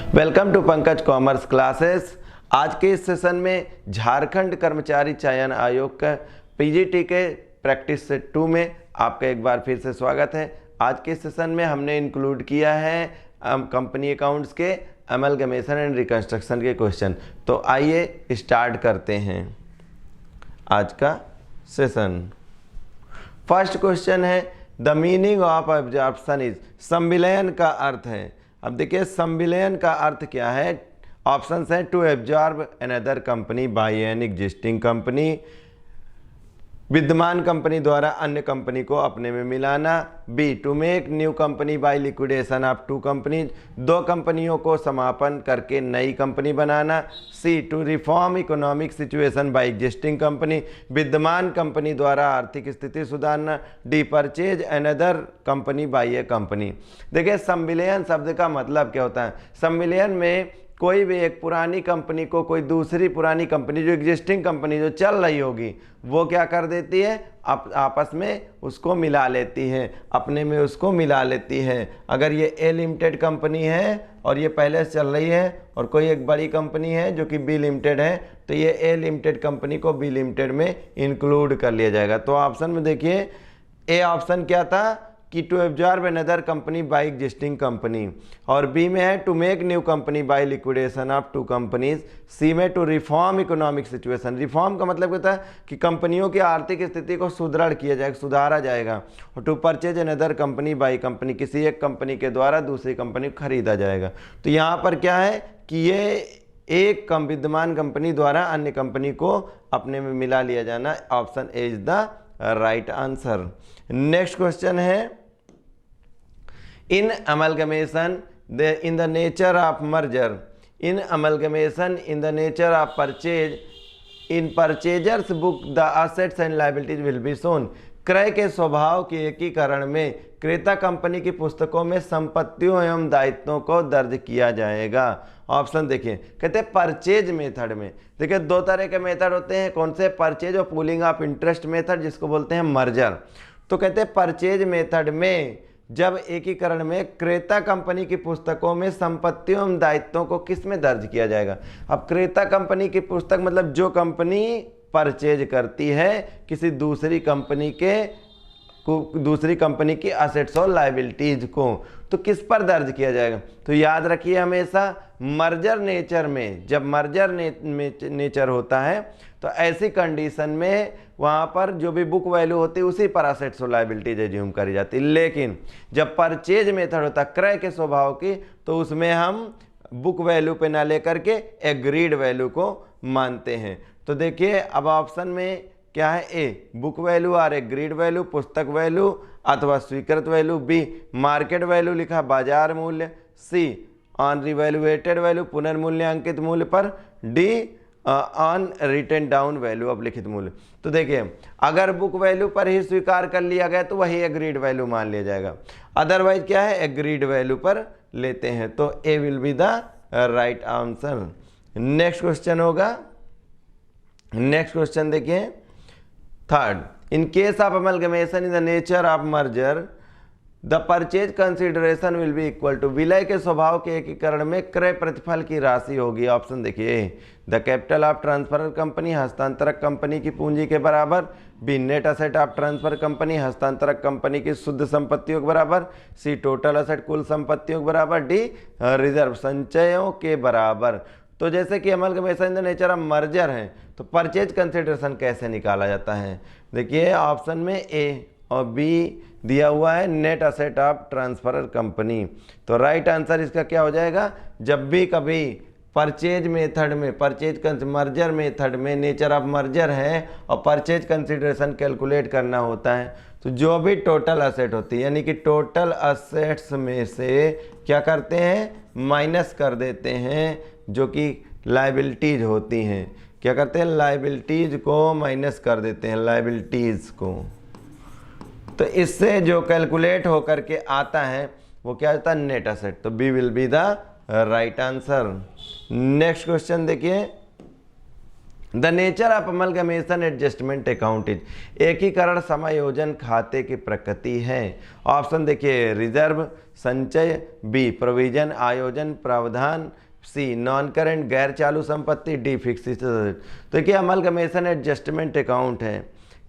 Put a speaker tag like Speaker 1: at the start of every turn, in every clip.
Speaker 1: Welcome to Pankaj commerce classes. आज के इस सेशन में झारखंड कर्मचारी चयन आयोग का पीजीटी के प्रैक्टिस सेट 2 में आपका एक बार फिर से स्वागत है। आज के सेशन में हमने इंक्लूड किया है कंपनी अकाउंट्स के अमलगमेशन एंड रिकंस्ट्रक्शन के क्वेश्चन। तो आइए स्टार्ट करते हैं आज का सेशन। फर्स्ट क्वेश्चन है the meaning of absorption is, संविलयन का अर्थ है। अब देखिए संविलयन का अर्थ क्या है। ऑप्शंस हैं to absorb another company by an existing company, विद्यमान कंपनी द्वारा अन्य कंपनी को अपने में मिलाना। B to make new company by liquidation of two companies, दो कंपनियों को समापन करके नई कंपनी बनाना। C to reform economic situation by existing company, विद्यमान कंपनी द्वारा आर्थिक स्थिति सुधारना। D purchase another company by a company. देखिए संविलयन शब्द का मतलब क्या होता है। संविलयन में कोई भी एक पुरानी कंपनी को कोई दूसरी पुरानी कंपनी, जो एग्जिस्टिंग कंपनी जो चल रही होगी, वो क्या कर देती है, आपस में उसको मिला लेती है, अपने में उसको मिला लेती है। अगर ये ए लिमिटेड कंपनी है और ये पहले से चल रही है और कोई एक बड़ी कंपनी है जो कि बी लिमिटेड है, तो ये ए लिमिटेड कंपनी को बी लिमिटेड में इंक्लूड कर लिया जाएगा। तो ऑप्शन में देखिए ए ऑप्शन क्या था कि to absorb another company by existing company, और बी में है to make new company by liquidation of two companies. C में to reform economic situation, reform का मतलब होता है कि कंपनियों की आर्थिक स्थिति को सुदृढ़ किया जाएगा, सुधारा जाएगा। और to purchase another company by company, किसी एक कंपनी के द्वारा दूसरी कंपनी को खरीदा जाएगा। तो यहाँ पर क्या है कि ये एक विद्यमान कंपनी द्वारा अन्य कंपनी को अपने में मिला लिया जाना। Option A is the right answer. Next question है in amalgamation in the nature of merger, in amalgamation in the nature of purchase, in purchaser's book the assets and liabilities will be shown। क्रय के स्वभाव के एकीकरण में क्रेता company की पुस्तकों में संपत्तियों एवं दायित्वों को दर्ज किया जाएगा। ऑप्शन देखिए, कहते हैं परचेज मेथड में। देखिए दो तरह के मेथड होते हैं, कौन से, परचेज और पूलिंग ऑफ इंटरेस्ट मेथड, जिसको बोलते हैं मर्जर। तो कहते हैं परचेज मेथड में जब एकीकरण में क्रेता कंपनी की पुस्तकों में संपत्तियों एवं दायित्वों को किस में दर्ज किया जाएगा। अब क्रेता कंपनी की पुस्तक मतलब जो कंपनी परचेज करती है किसी दूसरी कंपनी की असेट्स और लायबिलिटीज को, तो किस पर दर्ज किया जाएगा। तो याद रखिए हमेशा मर्जर नेचर में, जब मर्जर नेचर होता है तो ऐसी कंडीशन में वहाँ पर जो भी बुक वैल्यू होती है उसी पर असेट्स और लायबिलिटीज एज्यूम करी जाती है। लेकिन जब परचेज मेथड होता है क्रय के स्वभाव की, तो उसमें हम बुक वैल्यू पे ना लेकर के एग्रीड वैल्यू को मानते हैं। तो देखिए अब ऑप्शन में क्या है, ए बुक वैल्यू और एग्रीड वैल्यू, पुस्तक वैल्यू अथवा स्वीकृत वैल्यू। बी मार्केट वैल्यू लिखा बाजार मूल्य। सी ऑन रिवैल्यूएटेड वैल्यू पुनर्मूल्यांकित मूल्य पर। D on written down value अवलिखित मूल्य। तो देखिए अगर बुक वैल्यू पर ही स्वीकार कर लिया गया तो वही एग्रीड वैल्यू मान लिया जाएगा, अदरवाइज क्या है एग्रीड वैल्यू पर लेते हैं। तो A will be the right answer. Next question होगा, नेक्स्ट क्वेश्चन देखिए third, in case of amalgamation in the nature of merger the purchase consideration will be equal to, विलय के स्वभाव के एकीकरण में क्रय प्रतिफल की राशि होगी। ऑप्शन देखिए, the capital of transfer company, हस्तांतरक कंपनी की पूंजी के बराबर। B net asset of transfer company, हस्तांतरक कंपनी की शुद्ध संपत्तियों के बराबर। सी टोटल असेट, कुल संपत्तियों के बराबर। डी रिजर्व, संचयों के बराबर। तो जैसे कि amalgamation in the nature of merger है, तो परचेज कंसिडरेशन कैसे निकाला जाता है। देखिए ऑप्शन में ए और बी दिया हुआ है net asset of transfer company. तो राइट आंसर इसका क्या हो जाएगा, जब भी कभी परचेज मेथड में, परचेज मर्जर मेथड में नेचर ऑफ मर्जर है और परचेज कंसिडरेशन कैलकुलेट करना होता है, तो जो भी टोटल असेट होती है यानी कि टोटल असेट्स में से क्या करते हैं, माइनस कर देते हैं जो कि लायबिलिटीज होती हैं। क्या करते हैं, लायबिलिटीज को माइनस कर देते हैं, लायबिलिटीज को। तो इससे जो कैलकुलेट होकर के आता है वो क्या होता है, नेट असेट। तो B will be the right answer. Next question देखिए the nature of amalgamation adjustment account is, एकीकरण समायोजन खाते की प्रकृति है। ऑप्शन देखिए, रिजर्व संचय, बी प्रोविजन आयोजन प्रावधान, सी नॉन करेंट गैर चालू संपत्ति, डी फिक्स्ड एसेट। तो देखिए अमलगमेशन एडजस्टमेंट अकाउंट है।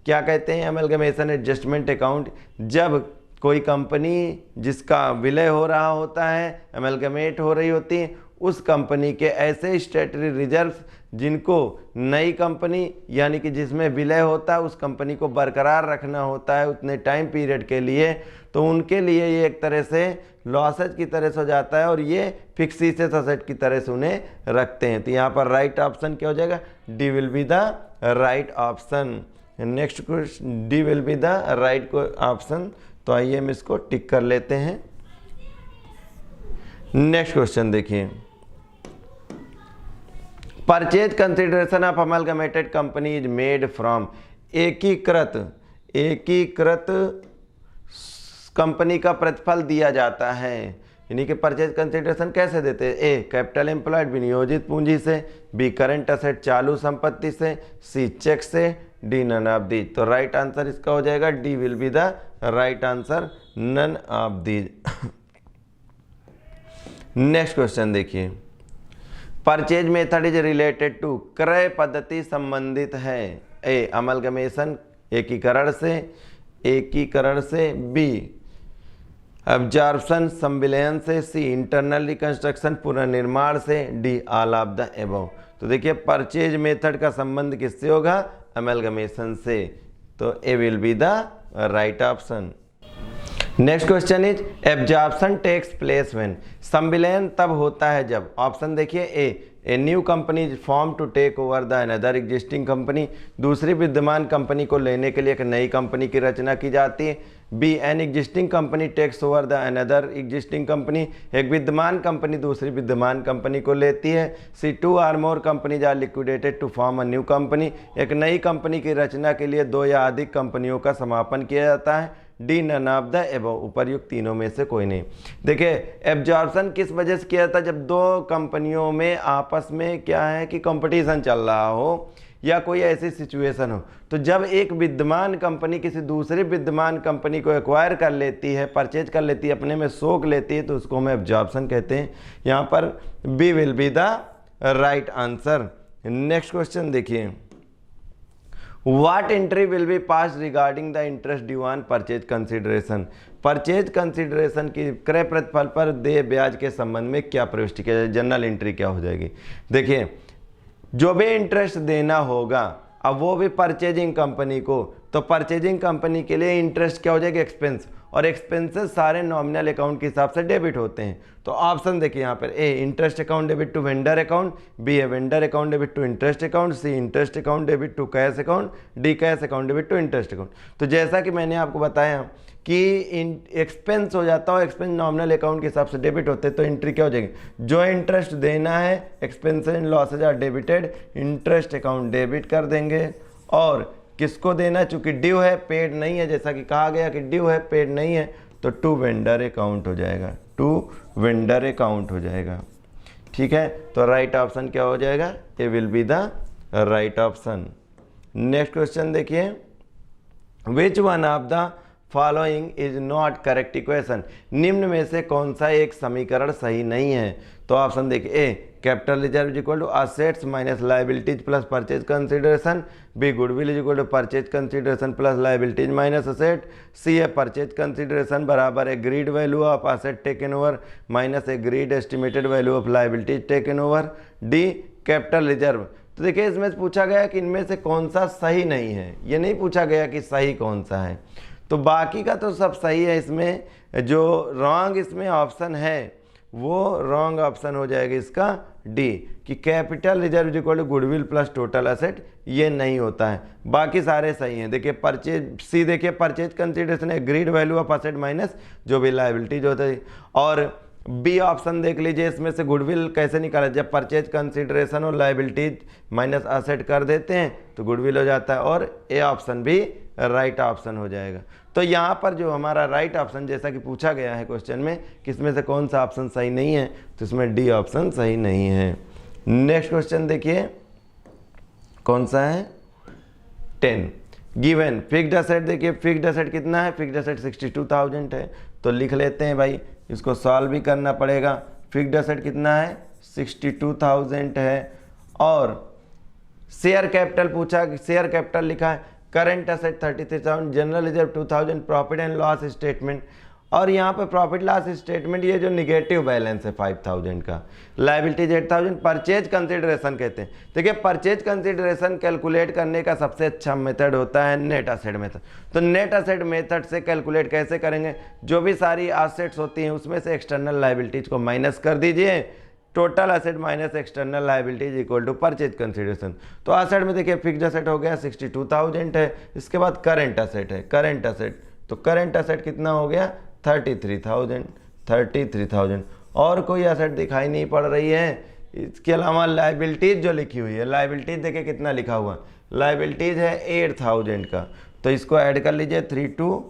Speaker 1: क्या कहते हैं अमलगमेशन एडजस्टमेंट अकाउंट? जब कोई कंपनी जिसका विलय हो रहा होता है, अमलगमेट हो रही होती है, उस कंपनी के ऐसे स्टैट्यूटरी रिजर्व्स जिनको नई कंपनी यानी कि जिसमें विलय होता है उस कंपनी को बरकरार रखना होता है उतने टाइम पीरियड के लिए, तो उनके लिए ये एक तरह से लॉसेज की तरह से हो जाता है और ये फिक्स्ड एसेट की तरह से उन्हें रखते हैं। तो यहाँ पर राइट ऑप्शन क्या हो जाएगा? D will be the right option. Next question, D will be the right option. तो आइए हम इसको टिक कर लेते हैं। नेक्स्ट क्वेश्चन देखिए, purchase consideration of amalgamated company is made from, एकीकृत कंपनी का प्रतिफल दिया जाता है, यानी कि परचेज कंसिडरेशन कैसे देते हैं? ए कैपिटल एम्प्लॉयड विनियोजित पूंजी से, बी करंट असेट चालू संपत्ति से, सी चेक से, डी नन ऑफ दीज। तो राइट आंसर इसका हो जाएगा D will be the right answer, none of these. Next question देखिए, purchase method is related to, क्रय पद्धति संबंधित है। ए अमलगमेशन एकीकरण से, बी अब्जॉर्प्शन संविलयन से, सी इंटरनल रिकंस्ट्रक्शन पुनर्निर्माण से, D all of the above. तो देखिए परचेज मेथड का संबंध किससे होगा? अमलगमेशन से। तो A will be the right option. Next question is absorption takes place when, संविलयन तब होता है जब, ऑप्शन देखिए, A new company is form to take over the another existing company, दूसरी विद्यमान कंपनी को लेने के लिए एक नई कंपनी की रचना की जाती है, B an existing company takes over the another existing company, एक विद्यमान कंपनी दूसरी विद्यमान कंपनी को लेती है, C two or more companies are liquidated to form a new company, एक नई कंपनी की रचना के लिए दो या अधिक कंपनियों का समापन किया जाता है, D none of the above, उपर्युक्त तीनों में से कोई नहीं। देखिए एब्जॉर्प्शन किस वजह से किया था? जब दो कंपनियों में आपस में क्या है कि कंपटीशन चल रहा हो या कोई ऐसी सिचुएशन हो, तो जब एक विद्यमान कंपनी किसी दूसरी विद्यमान कंपनी को एक्वायर कर लेती है, परचेज कर लेती है, अपने में सोख लेती है, तो उसको हम एब्जॉर्प्शन कहते हैं। यहाँ पर B will be the right answer. Next question देखिए, What entry will be passed regarding the interest due on purchase consideration? Purchase consideration की क्रय प्रतिफल पर देय ब्याज के संबंध में क्या प्रविष्टि किया जाए? जनरल एंट्री क्या हो जाएगी? देखिए जो भी इंटरेस्ट देना होगा, अब वो भी परचेजिंग कंपनी को, तो परचेजिंग कंपनी के लिए इंटरेस्ट क्या हो जाएगा? एक्सपेंस, और एक्सपेंसेस सारे नॉमिनल अकाउंट के हिसाब से डेबिट होते हैं। तो ऑप्शन देखिए यहाँ पर, A interest account debit to vendor account, B है vendor account debit to interest account, C interest account debit to cash account, D cash account debit to interest account. तो जैसा कि मैंने आपको बताया कि एक्सपेंस हो जाता हो, एक्सपेंस नॉमिनल अकाउंट के हिसाब से डेबिट होते हैं, तो एंट्री क्या हो जाएगी? जो इंटरेस्ट देना है, expenses and losses are debited, interest account debit कर देंगे, और किसको देना? चूंकि ड्यू है, पेड नहीं है, जैसा कि कहा गया कि ड्यू है पेड नहीं है, तो टू वेंडर अकाउंट हो जाएगा, टू वेंडर अकाउंट हो जाएगा। ठीक है, तो राइट ऑप्शन क्या हो जाएगा? A will be the right option. Next question देखिए, which one of the following is not correct equation, निम्न में से कौन सा एक समीकरण सही नहीं है? तो ऑप्शन देखिए, A capital reserve is equal to assets minus liabilities plus purchase consideration, B goodwill is equal to purchase consideration plus liabilities minus asset, C है परचेज कंसिडरेशन बराबर agreed value of asset taken over minus agreed estimated value of liabilities taken over, D capital reserve. तो देखिए इसमें पूछा गया कि इनमें से कौन सा सही नहीं है, ये नहीं पूछा गया कि सही कौन सा है, तो बाकी का तो सब सही है। इसमें जो रॉन्ग इसमें ऑप्शन है वो रॉन्ग ऑप्शन हो जाएगा इसका डी, कि capital reserve equal to goodwill plus total asset, ये नहीं होता है, बाकी सारे सही हैं। देखिए परचेज, सी देखिए purchase consideration agreed value of asset minus जो भी लायबिलिटीज होता है, और बी ऑप्शन देख लीजिए, इसमें से गुडविल कैसे निकाला? जब परचेज कंसिडरेशन और लायबिलिटीज माइनस असेट कर देते हैं तो गुडविल हो जाता है, और ए ऑप्शन भी राइट ऑप्शन हो जाएगा। तो यहाँ पर जो हमारा राइट ऑप्शन, जैसा कि पूछा गया है क्वेश्चन में किसमें से कौन सा ऑप्शन सही नहीं है, तो इसमें डी ऑप्शन सही नहीं है। नेक्स्ट क्वेश्चन देखिए, कौन सा है 10। गिवन फिक्स्ड असेट, देखिए फिक्स्ड असेट कितना है, फिक्स्ड असेट 62,000 है, तो लिख लेते हैं भाई, इसको सॉल्व भी करना पड़ेगा। फिक्स्ड असेट कितना है 62,000 है। और शेयर कैपिटल पूछा, शेयर कैपिटल लिखा है, current asset 33,000, general reserve 2,000, profit and loss statement, और यहाँ पे प्रॉफिट लॉस स्टेटमेंट ये जो निगेटिव बैलेंस है 5,000 का, लायबिलिटीज 8,000, परचेज कंसिडरेशन कहते हैं। देखिए परचेज कंसिडरेशन कैलकुलेट करने का सबसे अच्छा मेथड होता है नेट असेट मेथड। तो नेट असेट मेथड से कैलकुलेट कैसे करेंगे, जो भी सारी असेट्स होती हैं उसमें से एक्सटर्नल लायबिलिटीज को माइनस कर दीजिए, total asset minus external liabilities equal to purchase consideration. तो असेट में देखिए फिक्स्ड असेट हो गया 62,000 है, इसके बाद करंट असेट है, करंट असेट, तो करंट असेट कितना हो गया 33,000। और कोई असेट दिखाई नहीं पड़ रही है। इसके अलावा लायबिलिटीज जो लिखी हुई है, लायबिलिटीज देखिए कितना लिखा हुआ है, लायबिलिटीज है 8,000 का, तो इसको ऐड कर लीजिए, 3 2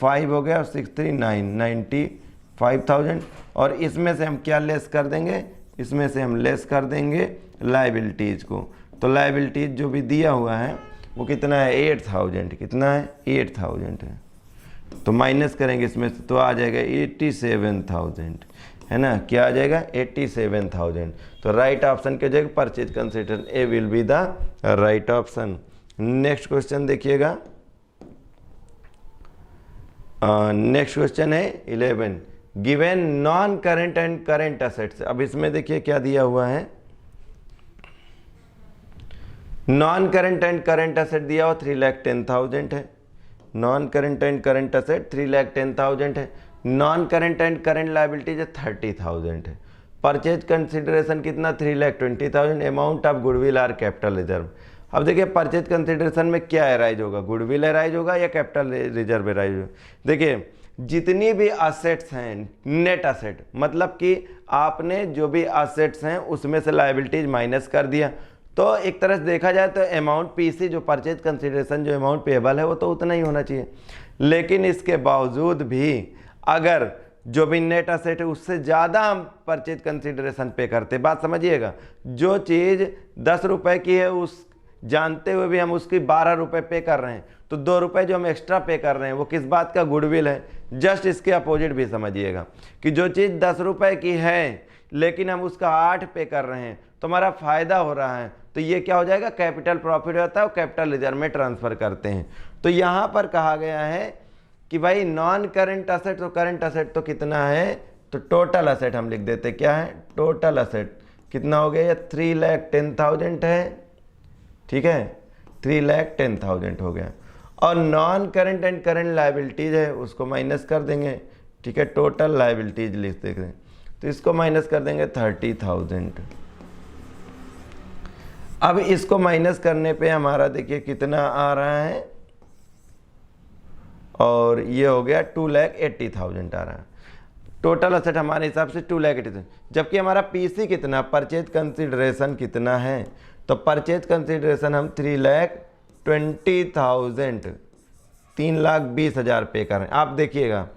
Speaker 1: 5 हो गया, 6 3 9 95,000। और इसमें से हम क्या लेस कर देंगे, इसमें से हम लेस कर देंगे लायबिलिटीज को। तो लायबिलिटीज जो भी दिया हुआ है वो कितना है 8,000, कितना है 8,000 है, तो माइनस करेंगे इसमें से तो आ जाएगा 87,000, है ना, क्या आ जाएगा 87,000। तो राइट ऑप्शन के जगह purchase consideration A will be the right option. Next question देखिएगा, नेक्स्ट क्वेश्चन है 11, given non current and current assets. अब इसमें देखिए क्या दिया हुआ है, non current and current asset दिया हुआ 3,10,000 है, non current and current asset 3,10,000 है, non current and current liabilities 30,000 है, परचेज कंसिडरेशन कितना 3,20,000, amount of goodwill are capital reserve. अब देखिए परचेज कंसिडरेशन में क्या अराइज होगा, गुडविल अराइज होगा या कैपिटल रिजर्व अराइज होगा। देखिए जितनी भी असेट्स हैं नेट असेट, मतलब कि आपने जो भी असेट्स हैं उसमें से लायबिलिटीज माइनस कर दिया, तो एक तरह से देखा जाए तो अमाउंट पीसी जो परचेज कंसिडरेशन जो अमाउंट पेबल है वो तो उतना ही होना चाहिए। लेकिन इसके बावजूद भी अगर जो भी नेट असेट है उससे ज़्यादा हम परचेज कंसिडरेशन पे करते, बात समझिएगा, जो चीज़ 10 रुपये की है उस जानते हुए भी हम उसकी 12 रुपये पे कर रहे हैं, तो 2 रुपये जो हम एक्स्ट्रा पे कर रहे हैं वो किस बात का, गुडविल है। जस्ट इसके अपोजिट भी समझिएगा कि जो चीज़ 10 रुपये की है लेकिन हम उसका 8 पे कर रहे हैं तो हमारा फ़ायदा हो रहा है, तो ये क्या हो जाएगा, कैपिटल प्रॉफिट होता है, वो कैपिटल रिजर्व में ट्रांसफ़र करते हैं। तो यहाँ पर कहा गया है कि भाई नॉन करेंट असेट, तो करंट असेट तो कितना है, तो टोटल असेट हम लिख देते, क्या है टोटल असेट कितना हो गया, 3,10,000 है, ठीक है 3,10,000 हो गया। और non current and current liabilities है उसको माइनस कर देंगे, ठीक है, टोटल लायबिलिटीज लिख देते हैं, तो इसको माइनस कर देंगे 30,000। अब इसको माइनस करने पे हमारा देखिए कितना आ रहा है, और ये हो गया 2,80,000 आ रहा है। टोटल असेट हमारे हिसाब से 2,80,000, जबकि हमारा पीसी कितना, परचेज कंसिडरेशन कितना है, तो परचेज कंसिडरेशन हम 3,20,000 3,20,000 पे कर रहे हैं। आप देखिएगा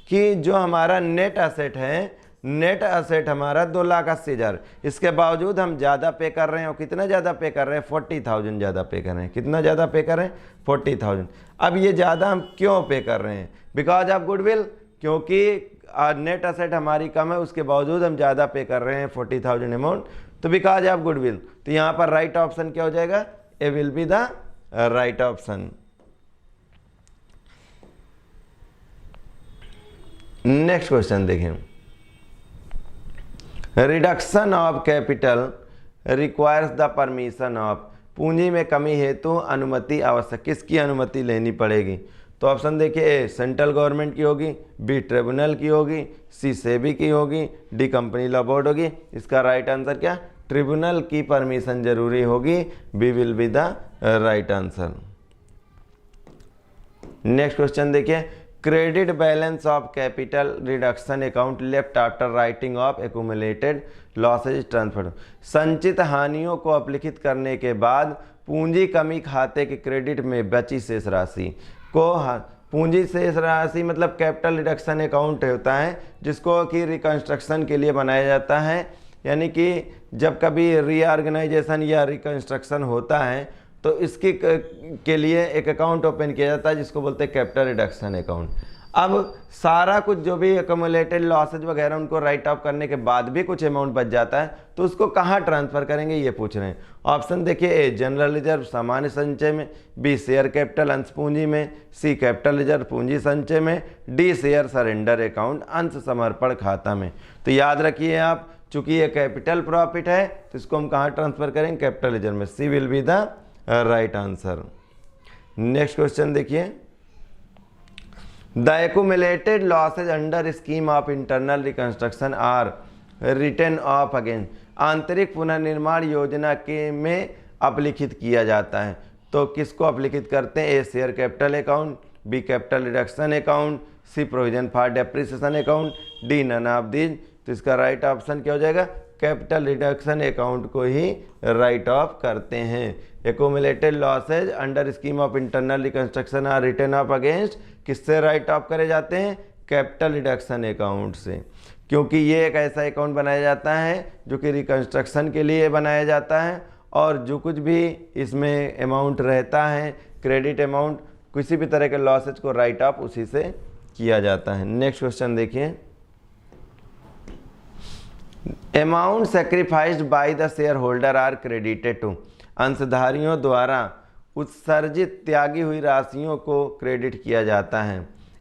Speaker 1: कि जो हमारा नेट असेट है, नेट असेट हमारा 2,80,000, इसके बावजूद हम ज़्यादा पे कर रहे हैं, और कितना ज़्यादा पे कर रहे हैं 40,000 ज़्यादा पे कर रहे हैं, कितना ज़्यादा पे कर रहे हैं 40,000। अब ये ज़्यादा हम क्यों पे कर रहे हैं, बिकॉज ऑफ गुडविल, क्योंकि नेट असेट हमारी कम है उसके बावजूद हम ज़्यादा पे कर रहे हैं 40,000 अमाउंट, तो बिकॉज ऑफ गुडविल। तो यहाँ पर राइट ऑप्शन क्या हो जाएगा, A will be the right option. Next question देखें, reduction of capital requires the permission of, पूंजी में कमी हेतु अनुमति आवश्यक, किसकी अनुमति लेनी पड़ेगी, तो ऑप्शन देखिए, ए सेंट्रल गवर्नमेंट की होगी, बी ट्रिब्यूनल की होगी, सी सेबी की होगी, डी कंपनी लॉ बोर्ड होगी। इसका राइट आंसर क्या, ट्रिब्यूनल की परमिशन जरूरी होगी, B will be the right answer. Next question देखिए, credit balance of capital reduction account left after writing off accumulated losses transfer, संचित हानियों को अपलिखित करने के बाद पूंजी कमी खाते के क्रेडिट में बची शेष राशि को, पूंजी शेष राशि मतलब कैपिटल रिडक्शन अकाउंट होता है जिसको कि रिकंस्ट्रक्शन के लिए बनाया जाता है, यानी कि जब कभी रीऑर्गेनाइजेशन या रिकंस्ट्रक्शन होता है तो इसके के लिए एक अकाउंट ओपन किया जाता है जिसको बोलते हैं कैपिटल रिडक्शन अकाउंट। अब सारा कुछ जो भी एक्यूमुलेटेड लॉसेज वगैरह उनको राइट ऑफ करने के बाद भी कुछ अमाउंट बच जाता है तो उसको कहाँ ट्रांसफर करेंगे ये पूछ रहे हैं। ऑप्शन देखिए, ए जनरल रिजर्व सामान्य संचय में, बी शेयर कैपिटल अंश पूंजी में, सी कैपिटल रिजर्व पूंजी संचय में, डी शेयर सरेंडर अकाउंट अंश समर्पण खाता में। तो याद रखिए आप, चूंकि ये कैपिटल प्रॉफिट है तो इसको हम कहाँ ट्रांसफर करेंगे, कैपिटल रिजर्व में। C will be the right answer. Next question देखिए, the accumulated losses under scheme of internal reconstruction are written off against, आंतरिक पुनर्निर्माण योजना के में अपलिखित किया जाता है। तो किसको अपलिखित करते हैं, A share capital account, B capital reduction account, C provision for depreciation account, D none of these. तो इसका राइट ऑप्शन क्या हो जाएगा, कैपिटल रिडक्शन अकाउंट को ही राइट ऑफ करते हैं। Accumulated losses under scheme of internal reconstruction are written off against किससे write off करे जाते हैं, कैपिटल रिडक्शन अकाउंट से, क्योंकि ये एक ऐसा अकाउंट बनाया जाता है जो कि रिकंस्ट्रक्शन के लिए बनाया जाता है और जो कुछ भी इसमें अमाउंट रहता है, क्रेडिट अमाउंट, किसी भी तरह के लॉसेज को राइट ऑफ उसी से किया जाता है। नेक्स्ट क्वेश्चन देखिए, amount sacrificed by the shareholder are credited to, अंशधारियों द्वारा उत्सर्जित त्यागी हुई राशियों को क्रेडिट किया जाता है।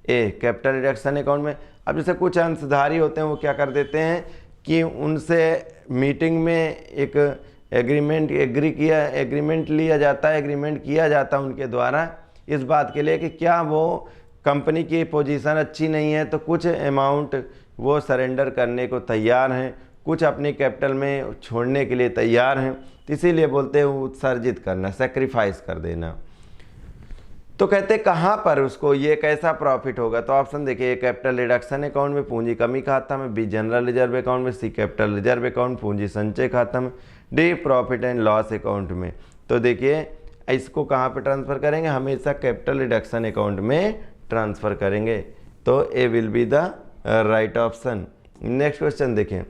Speaker 1: ए कैपिटल रिडक्शन अकाउंट में। अब जैसे कुछ अंशधारी होते हैं वो क्या कर देते हैं कि उनसे मीटिंग में एक एग्रीमेंट लिया जाता है, एग्रीमेंट किया जाता है उनके द्वारा इस बात के लिए कि क्या वो कंपनी की पोजीशन अच्छी नहीं है तो कुछ अमाउंट वो सरेंडर करने को तैयार हैं, कुछ अपनी कैपिटल में छोड़ने के लिए तैयार हैं, तो इसीलिए बोलते हैं उत्सर्जित करना, सेक्रीफाइस कर देना। तो कहते कहाँ पर उसको ये कैसा प्रॉफिट होगा, तो ऑप्शन देखिए, कैपिटल रिडक्शन अकाउंट में, पूंजी कमी खाता में, बी जनरल रिजर्व अकाउंट में, सी कैपिटल रिजर्व अकाउंट पूंजी संचय खाता में, D profit and loss account में। तो देखिए इसको कहाँ पे ट्रांसफ़र करेंगे, हमेशा कैपिटल रिडक्शन अकाउंट में ट्रांसफ़र करेंगे। तो A will be the right option. Next question देखें,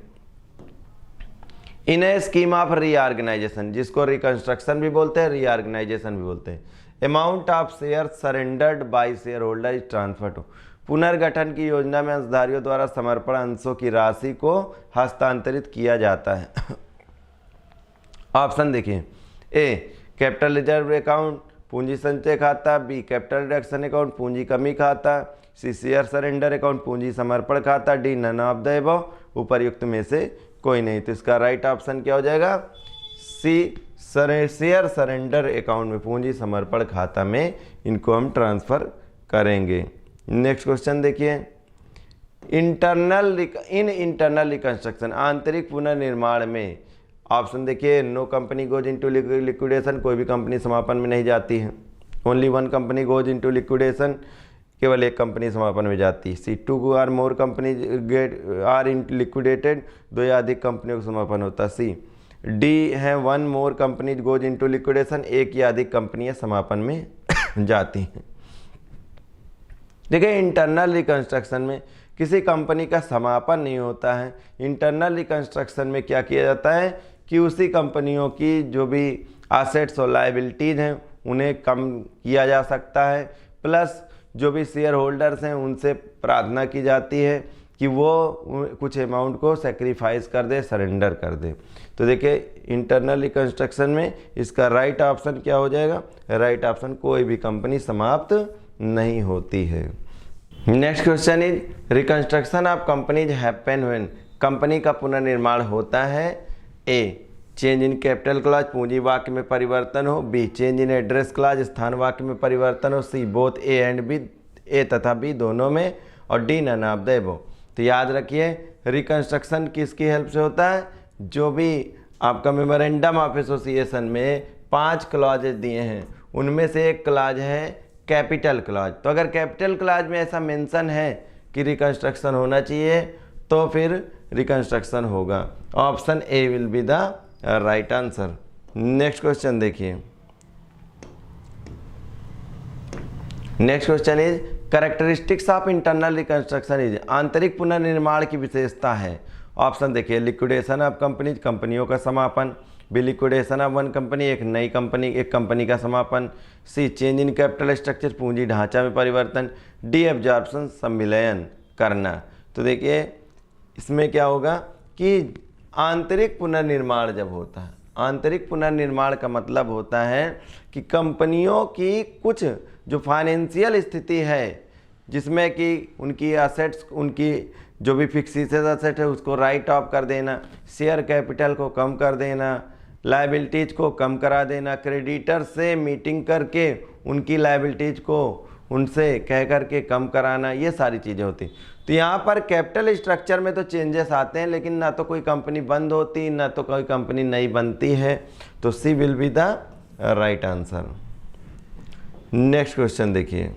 Speaker 1: in a scheme of reorganisation, जिसको रिकंस्ट्रक्शन भी बोलते हैं, रीऑर्गेनाइजेशन भी बोलते हैं, amount of share surrendered by share holder is transfer to, पुनर्गठन की योजना में अंशधारियों द्वारा समर्पण अंशों की राशि को हस्तांतरित किया जाता है। ऑप्शन देखिए, ए कैपिटल रिजर्व अकाउंट पूंजी संचय खाता, बी कैपिटल रिडक्शन अकाउंट पूंजी कमी खाता, सी शेयर सरेंडर अकाउंट पूंजी समर्पण खाता, D none of the above, उपर्युक्त में से कोई नहीं। तो इसका राइट ऑप्शन क्या हो जाएगा, सी शेयर सरेंडर अकाउंट में, पूंजी समर्पण खाता में इनको हम ट्रांसफ़र करेंगे। नेक्स्ट क्वेश्चन देखिए, इन इंटरनल रिकंस्ट्रक्शन, आंतरिक पुनर्निर्माण में, ऑप्शन देखिए, no company goes into liquidation, कोई भी कंपनी समापन में नहीं जाती है, only one company goes into liquidation, केवल एक कंपनी समापन में जाती है। C two or more company are in liquidated, दो या अधिक कंपनियों का समापन होता है। सी डी है one more companies goes into liquidation, एक या अधिक कंपनियां समापन में जाती हैं। देखिए इंटरनल रिकंस्ट्रक्शन में किसी कंपनी का समापन नहीं होता है। इंटरनल रिकंस्ट्रक्शन में क्या किया जाता है कि उसी कंपनियों की जो भी एसेट्स और लायबिलिटीज़ हैं उन्हें कम किया जा सकता है, प्लस जो भी शेयर होल्डर्स हैं उनसे प्रार्थना की जाती है कि वो कुछ अमाउंट को सेक्रीफाइस कर दे, सरेंडर कर दे। तो देखिए इंटरनल रिकंस्ट्रक्शन में इसका राइट ऑप्शन क्या हो जाएगा, राइट ऑप्शन, कोई भी कंपनी समाप्त नहीं होती है। Next question is, reconstruction of companies happen when, company का पुनर्निर्माण होता है, A change in capital clause, पूंजी वाक्य में परिवर्तन हो, B change in address clause, स्थान वाक्य में परिवर्तन हो, C both A and B, A तथा बी दोनों में, और D none of the above. तो याद रखिए रिकंस्ट्रक्शन किसकी हेल्प से होता है, जो भी आपका मेमोरेंडम ऑफ एसोसिएशन में 5 क्लॉजेज दिए हैं उनमें से एक क्लॉज है कैपिटल क्लॉज। तो अगर कैपिटल क्लॉज में ऐसा मेंशन है कि रिकंस्ट्रक्शन होना चाहिए तो फिर रिकंस्ट्रक्शन होगा। Option A will be the right answer. Next question देखिए, next question is characteristics of internal reconstruction is, आंतरिक पुनर्निर्माण की विशेषता है ऑप्शन देखिए, लिक्विडेशन ऑफ कंपनीज, कंपनियों का समापन। B, liquidation of one company, एक नई कंपनी, एक कंपनी का समापन। C, change in capital structure, पूंजी ढांचा में परिवर्तन। डी, एब्जॉर्प्शन, सम्मिलयन करना। तो देखिए इसमें क्या होगा कि आंतरिक पुनर्निर्माण जब होता है, आंतरिक पुनर्निर्माण का मतलब होता है कि कंपनियों की कुछ जो फाइनेंशियल स्थिति है, जिसमें कि उनकी असेट्स, उनकी जो भी फिक्सेड असेट है उसको राइट ऑफ कर देना, शेयर कैपिटल को कम कर देना, लायबिलिटीज को कम करा देना, क्रेडिटर से मीटिंग करके उनकी लायबिलिटीज को उनसे कह करके कम कराना, ये सारी चीज़ें होती। तो यहाँ पर कैपिटल स्ट्रक्चर में तो चेंजेस आते हैं, लेकिन ना तो कोई कंपनी बंद होती, ना तो कोई कंपनी नई बनती है। तो C will be the right answer. Next question देखिए,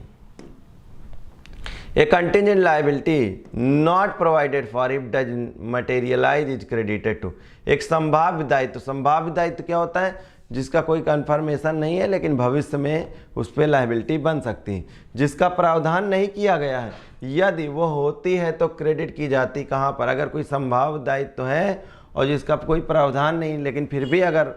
Speaker 1: A contingent liability not provided for if does materialise is credited to. एक संभाव्य दायित्व, संभाव्य दायित्व क्या होता है, जिसका कोई कंफर्मेशन नहीं है लेकिन भविष्य में उस पर लायबिलिटी बन सकती है, जिसका प्रावधान नहीं किया गया है, यदि वो होती है तो क्रेडिट की जाती कहाँ पर, अगर कोई संभाव्य दायित्व है और जिसका कोई प्रावधान नहीं लेकिन फिर भी अगर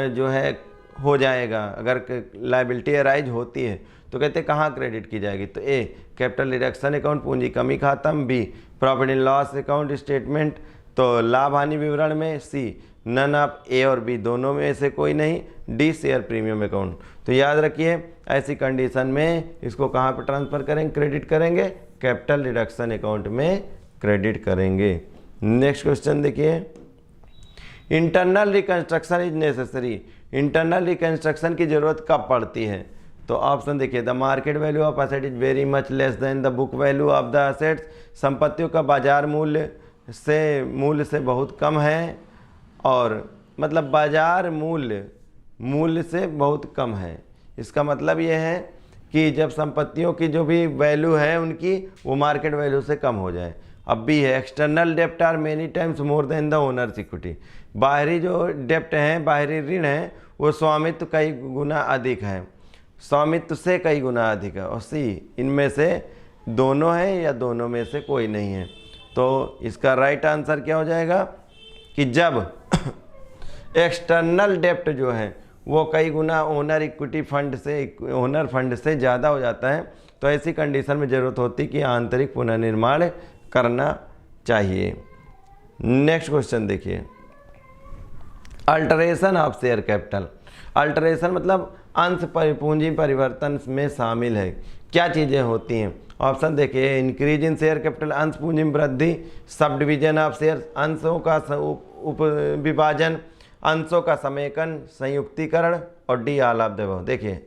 Speaker 1: जो है हो जाएगा, अगर लायबिलिटी अराइज होती है तो कहते हैं कहाँ क्रेडिट की जाएगी। तो ए, कैपिटल रिडक्शन अकाउंट, पूंजी कमी खातम। B, profit and loss account statement, तो लाभ हानि विवरण में। सी, नन ऑफ ए और बी, दोनों में से कोई नहीं। D, share premium account. तो याद रखिए ऐसी कंडीशन में इसको कहाँ पर ट्रांसफ़र करेंगे, क्रेडिट करेंगे, कैपिटल रिडक्शन अकाउंट में क्रेडिट करेंगे। नेक्स्ट क्वेश्चन देखिए, internal reconstruction is necessary. Internal reconstruction की जरूरत कब पड़ती है? तो ऑप्शन देखिए, the market value of asset is very much less than the book value of the assets. संपत्तियों का बाजार मूल्य से बहुत कम है, और मतलब बाजार मूल्य से बहुत कम है। इसका मतलब ये है कि जब संपत्तियों की जो भी वैल्यू है उनकी, वो मार्केट वैल्यू से कम हो जाए। अब भी है, एक्सटर्नल डेप्ट are many times more than the owners equity. बाहरी जो डेप्ट हैं, बाहरी ऋण है, वो स्वामित्व कई गुना अधिक है, स्वामित्व से कई गुना अधिक है। और सी, इनमें से दोनों है या दोनों में से कोई नहीं है। तो इसका राइट आंसर क्या हो जाएगा कि जब एक्सटर्नल डेप्ट जो है वो कई गुना ओनर इक्विटी फंड से, ओनर फंड से ज़्यादा हो जाता है, तो ऐसी कंडीशन में ज़रूरत होती कि आंतरिक पुनर्निर्माण करना चाहिए। नेक्स्ट क्वेश्चन देखिए, alteration of share capital. Alteration मतलब अंश पूंजी परिवर्तन में शामिल है। क्या चीज़ें होती हैं? ऑप्शन देखिए, इंक्रीज इन शेयर कैपिटल, अंश पूंजी में वृद्धि। सब डिवीजन ऑफ शेयर, अंशों का उप विभाजन, अंशों का समेकन, संयुक्तिकरण। और D, all of the above. देखिए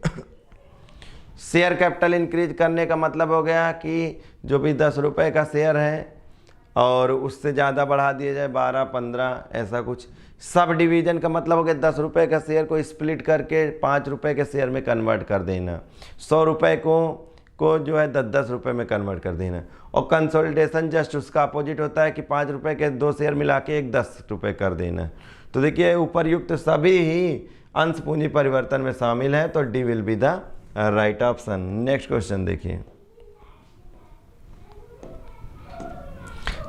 Speaker 1: शेयर कैपिटल इंक्रीज करने का मतलब हो गया कि जो भी 10 रुपये का शेयर है और उससे ज़्यादा बढ़ा दिया जाए, 12, 15 ऐसा कुछ। सब डिवीज़न का मतलब हो गया 10 रुपये का शेयर को स्प्लिट करके 5 रुपये के शेयर में कन्वर्ट कर देना, 100 रुपये को जो है 10-10 रुपये में कन्वर्ट कर देना। और कंसोलिडेशन जस्ट उसका अपोजिट होता है कि 5 रुपये के 2 शेयर मिला के 10 रुपये कर देना। तो देखिए ऊपरयुक्त सभी ही अंश पूंजी परिवर्तन में शामिल है, तो D will be the right option. Next question देखिए,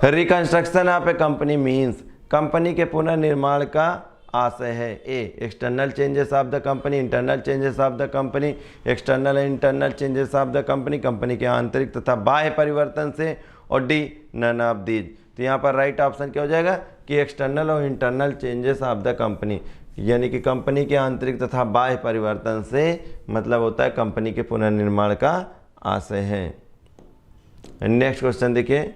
Speaker 1: reconstruction of a company means, company के पुनर्निर्माण का आशय है। A, external changes of the company, internal changes of the company, external and internal changes of the company, company के आंतरिक तथा बाह्य परिवर्तन से। और डी, नन ऑफ दीज। तो यहाँ पर राइट ऑप्शन क्या हो जाएगा कि एक्सटर्नल और internal changes of the company, यानी कि कंपनी के आंतरिक तथा बाह्य परिवर्तन से मतलब होता है कंपनी के पुनर्निर्माण का आशय है। नेक्स्ट क्वेश्चन देखिए,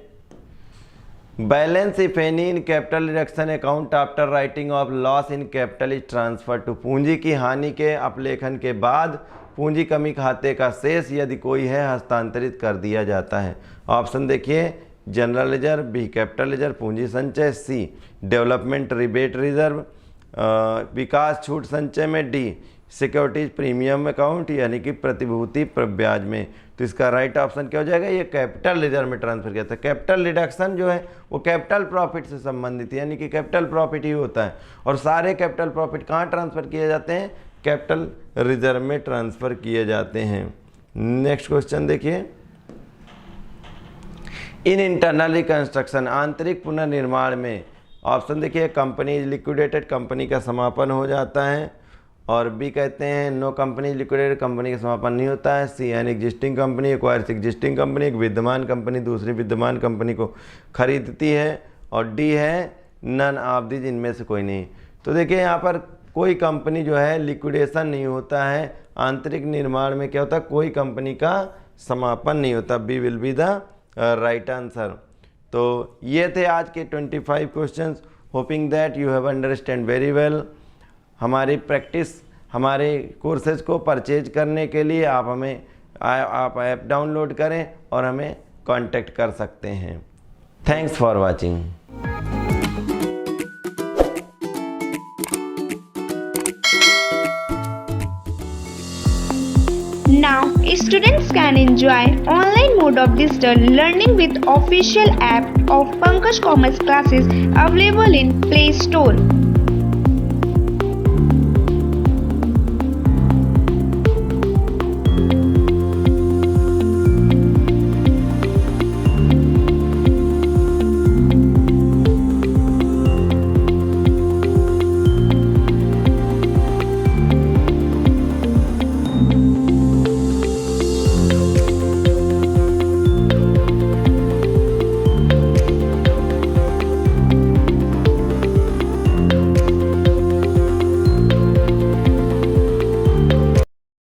Speaker 1: balance if any in capital reduction account after writing off loss in capital is transfer to. पूंजी की हानि के अपलेखन के बाद पूंजी कमी खाते का शेष यदि कोई है हस्तांतरित कर दिया जाता है। ऑप्शन देखिए, general reserve, B capital reserve पूंजी संचय, सी डेवलपमेंट रिबेट रिजर्व विकास छूट संचय में, डी सिक्योरिटीज प्रीमियम अकाउंट यानी कि प्रतिभूति ब्याज में। तो इसका राइट ऑप्शन क्या हो जाएगा, ये कैपिटल रिजर्व में ट्रांसफर किया था। कैपिटल रिडक्शन जो है वो कैपिटल प्रॉफिट से संबंधित है, यानी कि कैपिटल प्रॉफिट ही होता है, और सारे कैपिटल प्रॉफिट कहाँ ट्रांसफर किए जाते हैं, कैपिटल रिजर्व में ट्रांसफर किए जाते हैं। नेक्स्ट क्वेश्चन देखिए, इन इंटरनल रिकंस्ट्रक्शन, आंतरिक पुनर्निर्माण में ऑप्शन देखिए, कंपनी इज लिक्विडेटेड, कंपनी का समापन हो जाता है। और बी कहते हैं no company is liquidated, company का समापन नहीं होता है। C an existing company acquires existing company, एक विद्यमान कंपनी दूसरी विद्यमान कंपनी को खरीदती है। और डी है नन ऑफ दीज, इनमें से कोई नहीं। तो देखिए यहाँ पर कोई कंपनी जो है लिक्विडेशन नहीं होता है, आंतरिक निर्माण में क्या होता है, कोई कंपनी का समापन नहीं होता। B will be the right answer. तो ये थे आज के 25 questions. Hoping that you have understand very well. हमारी प्रैक्टिस, हमारे कोर्सेज को परचेज करने के लिए आप ऐप डाउनलोड करें और हमें कांटेक्ट कर सकते हैं। Thanks for watching.
Speaker 2: Now, students can enjoy online mode of digital learning with official app of Pankaj Commerce Classes available in Play Store.